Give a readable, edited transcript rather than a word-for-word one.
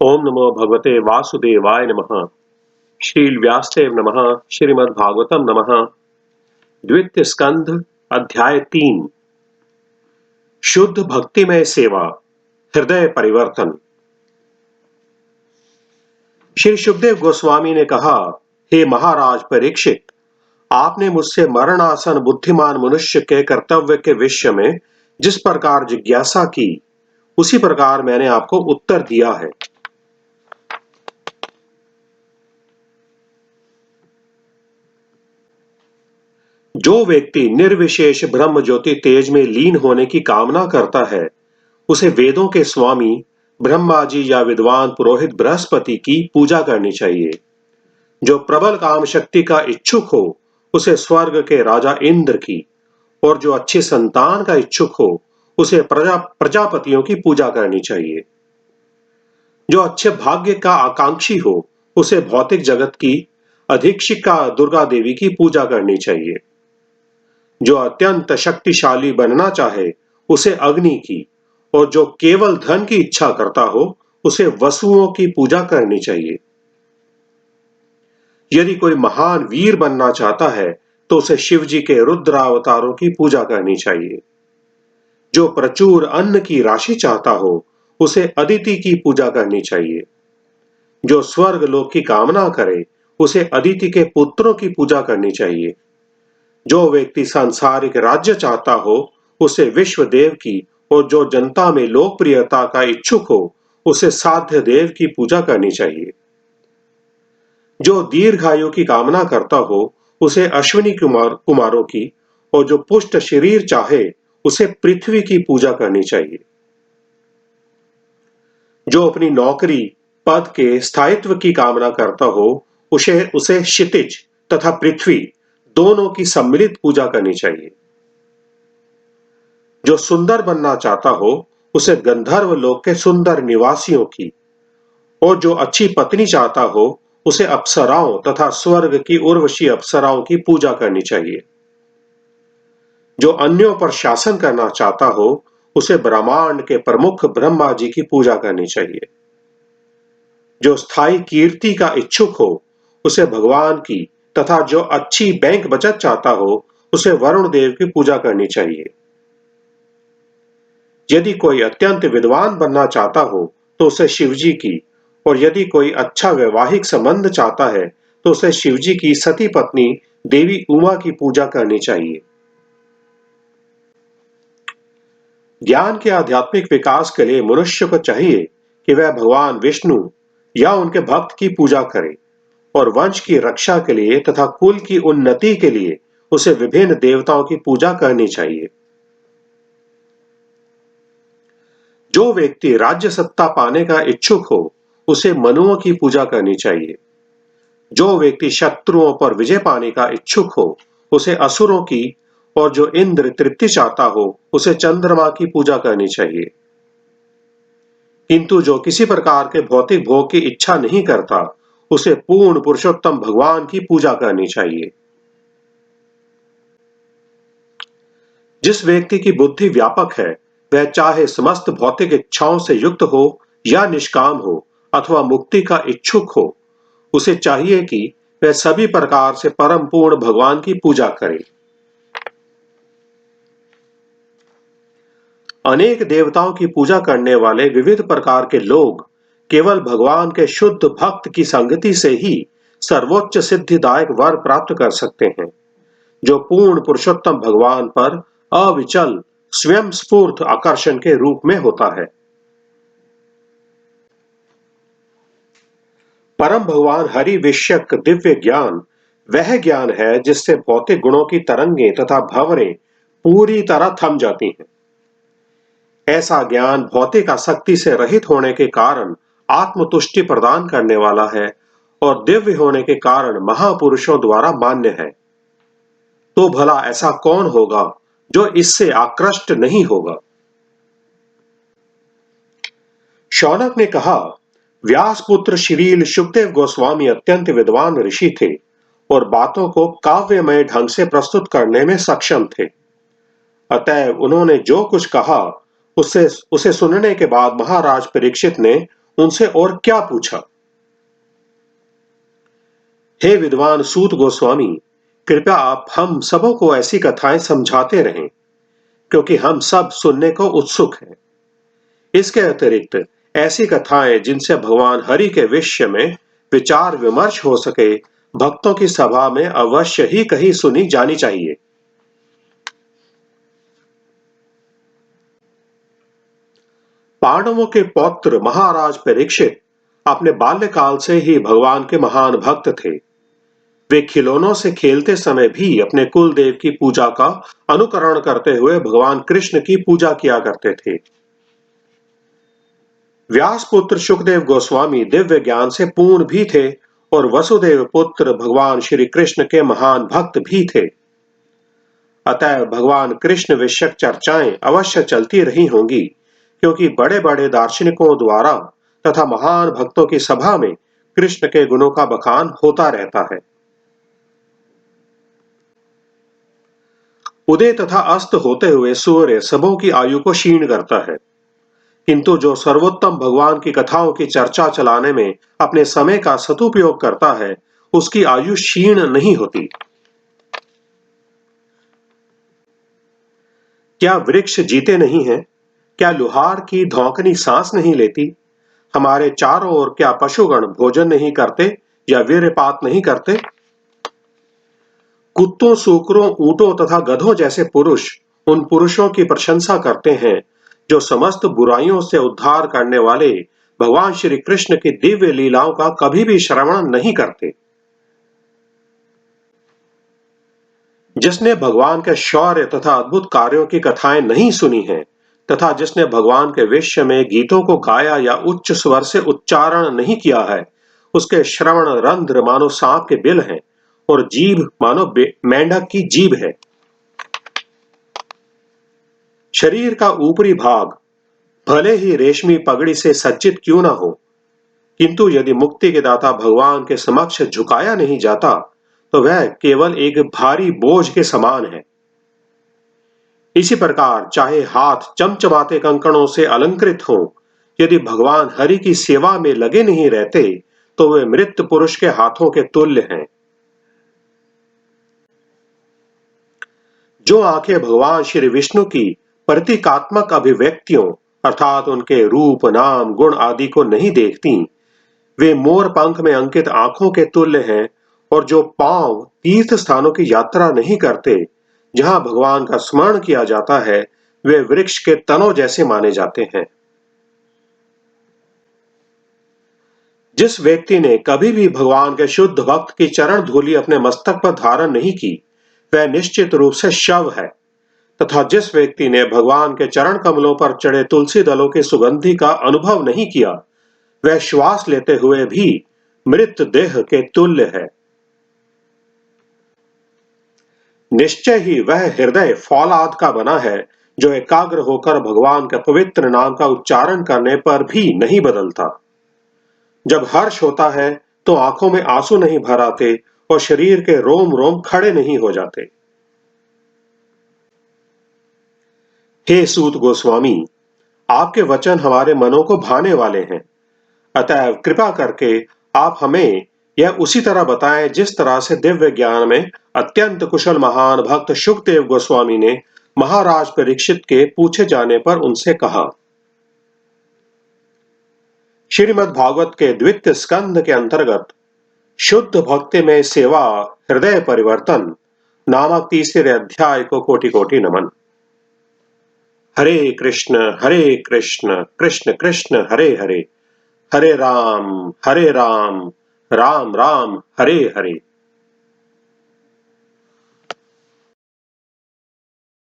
ओम नमो भगवते वासुदेवाय नमः। श्रील व्यासदेव नमः। श्रीमद् भागवतम नमः। द्वितीय स्कंध अध्याय 3। शुद्ध भक्तिमय सेवा, हृदय परिवर्तन। श्री सुखदेव गोस्वामी ने कहा, हे महाराज परीक्षित, आपने मुझसे मरणासन बुद्धिमान मनुष्य के कर्तव्य के विषय में जिस प्रकार जिज्ञासा की, उसी प्रकार मैंने आपको उत्तर दिया है। जो व्यक्ति निर्विशेष ब्रह्म ज्योति तेज में लीन होने की कामना करता है, उसे वेदों के स्वामी ब्रह्मा जी या विद्वान पुरोहित बृहस्पति की पूजा करनी चाहिए। जो प्रबल काम शक्ति का इच्छुक हो, उसे स्वर्ग के राजा इंद्र की, और जो अच्छी संतान का इच्छुक हो, उसे प्रजापतियों की पूजा करनी चाहिए। जो अच्छे भाग्य का आकांक्षी हो, उसे भौतिक जगत की अधीक्षिका दुर्गा देवी की पूजा करनी चाहिए। जो अत्यंत शक्तिशाली बनना चाहे, उसे अग्नि की, और जो केवल धन की इच्छा करता हो, उसे वसुओं की पूजा करनी चाहिए। यदि कोई महान वीर बनना चाहता है, तो उसे शिव जी के रुद्र अवतारों की पूजा करनी चाहिए। जो प्रचुर अन्न की राशि चाहता हो, उसे अदिति की पूजा करनी चाहिए। जो स्वर्ग लोक की कामना करे, उसे अदिति के पुत्रों की पूजा करनी चाहिए। जो व्यक्ति सांसारिक राज्य चाहता हो, उसे विश्व देव की, और जो जनता में लोकप्रियता का इच्छुक हो, उसे साध्य देव की पूजा करनी चाहिए। जो दीर्घायु की कामना करता हो, उसे अश्विनी कुमारों की, और जो पुष्ट शरीर चाहे, उसे पृथ्वी की पूजा करनी चाहिए। जो अपनी नौकरी पद के स्थायित्व की कामना करता हो, उसे क्षितिज तथा पृथ्वी दोनों की सम्मिलित पूजा करनी चाहिए। जो सुंदर बनना चाहता हो, उसे गंधर्व लोक के सुंदर निवासियों की, और जो अच्छी पत्नी चाहता हो, उसे अप्सराओं तथा स्वर्ग की उर्वशी अप्सराओं की पूजा करनी चाहिए। जो अन्यों पर शासन करना चाहता हो, उसे ब्रह्मांड के प्रमुख ब्रह्मा जी की पूजा करनी चाहिए। जो स्थायी कीर्ति का इच्छुक हो, उसे भगवान की, तथा जो अच्छी बैंक बचत चाहता हो, उसे वरुण देव की पूजा करनी चाहिए। यदि कोई अत्यंत विद्वान बनना चाहता हो, तो उसे शिवजी की, और यदि कोई अच्छा वैवाहिक संबंध चाहता है, तो उसे शिवजी की सती पत्नी देवी उमा की पूजा करनी चाहिए। ज्ञान के आध्यात्मिक विकास के लिए मनुष्य को चाहिए कि वह भगवान विष्णु या उनके भक्त की पूजा करे, और वंश की रक्षा के लिए तथा कुल की उन्नति के लिए उसे विभिन्न देवताओं की पूजा करनी चाहिए। जो व्यक्ति राज्य सत्ता पाने का इच्छुक हो, उसे मनुओं की पूजा करनी चाहिए। जो व्यक्ति शत्रुओं पर विजय पाने का इच्छुक हो, उसे असुरों की, और जो इंद्र तृप्ति चाहता हो, उसे चंद्रमा की पूजा करनी चाहिए। किंतु जो किसी प्रकार के भौतिक भोग की इच्छा नहीं करता, उसे पूर्ण पुरुषोत्तम भगवान की पूजा करनी चाहिए। जिस व्यक्ति की बुद्धि व्यापक है, वह चाहे समस्त भौतिक इच्छाओं से युक्त हो या निष्काम हो, अथवा मुक्ति का इच्छुक हो, उसे चाहिए कि वह सभी प्रकार से परम पूर्ण भगवान की पूजा करे। अनेक देवताओं की पूजा करने वाले विविध प्रकार के लोग केवल भगवान के शुद्ध भक्त की संगति से ही सर्वोच्च सिद्धिदायक वर प्राप्त कर सकते हैं, जो पूर्ण पुरुषोत्तम भगवान पर अविचल स्वयं स्फूर्त आकर्षण के रूप में होता है। परम भगवान हरि विषयक दिव्य ज्ञान वह ज्ञान है जिससे भौतिक गुणों की तरंगें तथा भंवरें पूरी तरह थम जाती हैं। ऐसा ज्ञान भौतिक आसक्ति से रहित होने के कारण आत्मतुष्टि प्रदान करने वाला है, और दिव्य होने के कारण महापुरुषों द्वारा मान्य है। तो भला ऐसा कौन होगा जो इससे आकृष्ट नहीं होगा? शौनक ने कहा, व्यासपुत्र श्रील सुखदेव गोस्वामी अत्यंत विद्वान ऋषि थे, और बातों को काव्यमय ढंग से प्रस्तुत करने में सक्षम थे। अतएव उन्होंने जो कुछ कहा, उसे सुनने के बाद महाराज परीक्षित ने उनसे और क्या पूछा। हे विद्वान सूत गोस्वामी, कृपया आप हम सबों को ऐसी कथाएं समझाते रहें, क्योंकि हम सब सुनने को उत्सुक हैं। इसके अतिरिक्त ऐसी कथाएं जिनसे भगवान हरि के विषय में विचार विमर्श हो सके, भक्तों की सभा में अवश्य ही कहीं सुनी जानी चाहिए। पांडवों के पौत्र महाराज परीक्षित अपने बाल्यकाल से ही भगवान के महान भक्त थे। वे खिलौनों से खेलते समय भी अपने कुल देव की पूजा का अनुकरण करते हुए भगवान कृष्ण की पूजा किया करते थे। व्यास पुत्र सुखदेव गोस्वामी दिव्य ज्ञान से पूर्ण भी थे और वसुदेव पुत्र भगवान श्री कृष्ण के महान भक्त भी थे। अतः भगवान कृष्ण विषयक चर्चाएं अवश्य चलती रही होंगी, क्योंकि बड़े बड़े दार्शनिकों द्वारा तथा महान भक्तों की सभा में कृष्ण के गुणों का बखान होता रहता है। उदय तथा अस्त होते हुए सूर्य सबों की आयु को क्षीण करता है, किंतु जो सर्वोत्तम भगवान की कथाओं की चर्चा चलाने में अपने समय का सदुपयोग करता है, उसकी आयु क्षीण नहीं होती। क्या वृक्ष जीते नहीं हैं? क्या लुहार की धौंकनी सांस नहीं लेती? हमारे चारों ओर क्या पशुगण भोजन नहीं करते या वीर्यपात नहीं करते? कुत्तों, सूकरों, ऊंटों तथा गधों जैसे पुरुष उन पुरुषों की प्रशंसा करते हैं जो समस्त बुराइयों से उद्धार करने वाले भगवान श्री कृष्ण की दिव्य लीलाओं का कभी भी श्रवण नहीं करते। जिसने भगवान के शौर्य तथा अद्भुत कार्यों की कथाएं नहीं सुनी हैं तथा जिसने भगवान के विषय में गीतों को गाया या उच्च स्वर से उच्चारण नहीं किया है, उसके श्रवण रंध्र मानो सांप के बिल हैं और जीभ मानो मेंढक की जीभ है। शरीर का ऊपरी भाग भले ही रेशमी पगड़ी से सज्जित क्यों ना हो, किंतु यदि मुक्ति के दाता भगवान के समक्ष झुकाया नहीं जाता तो वह केवल एक भारी बोझ के समान है। इसी प्रकार चाहे हाथ चमचमाते कंकड़ों से अलंकृत हों, यदि भगवान हरि की सेवा में लगे नहीं रहते तो वे मृत पुरुष के हाथों के तुल्य हैं। जो आंखें भगवान श्री विष्णु की प्रतीकात्मक अभिव्यक्तियों अर्थात उनके रूप, नाम, गुण आदि को नहीं देखती, वे मोर पंख में अंकित आंखों के तुल्य हैं। और जो पांव तीर्थ स्थानों की यात्रा नहीं करते जहां भगवान का स्मरण किया जाता है, वे वृक्ष के तनों जैसे माने जाते हैं। जिस व्यक्ति ने कभी भी भगवान के शुद्ध भक्त की चरण धूलि अपने मस्तक पर धारण नहीं की, वह निश्चित रूप से शव है। तथा जिस व्यक्ति ने भगवान के चरण कमलों पर चढ़े तुलसी दलों की सुगंधि का अनुभव नहीं किया, वह श्वास लेते हुए भी मृत देह के तुल्य है। निश्चय ही वह हृदय फौलाद का बना है जो एकाग्र होकर भगवान के पवित्र नाम का उच्चारण करने पर भी नहीं बदलता। जब हर्ष होता है तो आंखों में आंसू नहीं भर आते और शरीर के रोम रोम खड़े नहीं हो जाते। हे सूत गोस्वामी, आपके वचन हमारे मनों को भाने वाले हैं, अतः कृपा करके आप हमें यह उसी तरह बताएं जिस तरह से दिव्य ज्ञान में अत्यंत कुशल महान भक्त सुखदेव गोस्वामी ने महाराज परीक्षित के पूछे जाने पर उनसे कहा। श्रीमद् भागवत के द्वितीय स्कंद के अंतर्गत शुद्ध भक्ति में सेवा हृदय परिवर्तन नामक तीसरे अध्याय को कोटि कोटि नमन। हरे कृष्ण कृष्ण कृष्ण हरे हरे, हरे राम राम राम हरे हरे।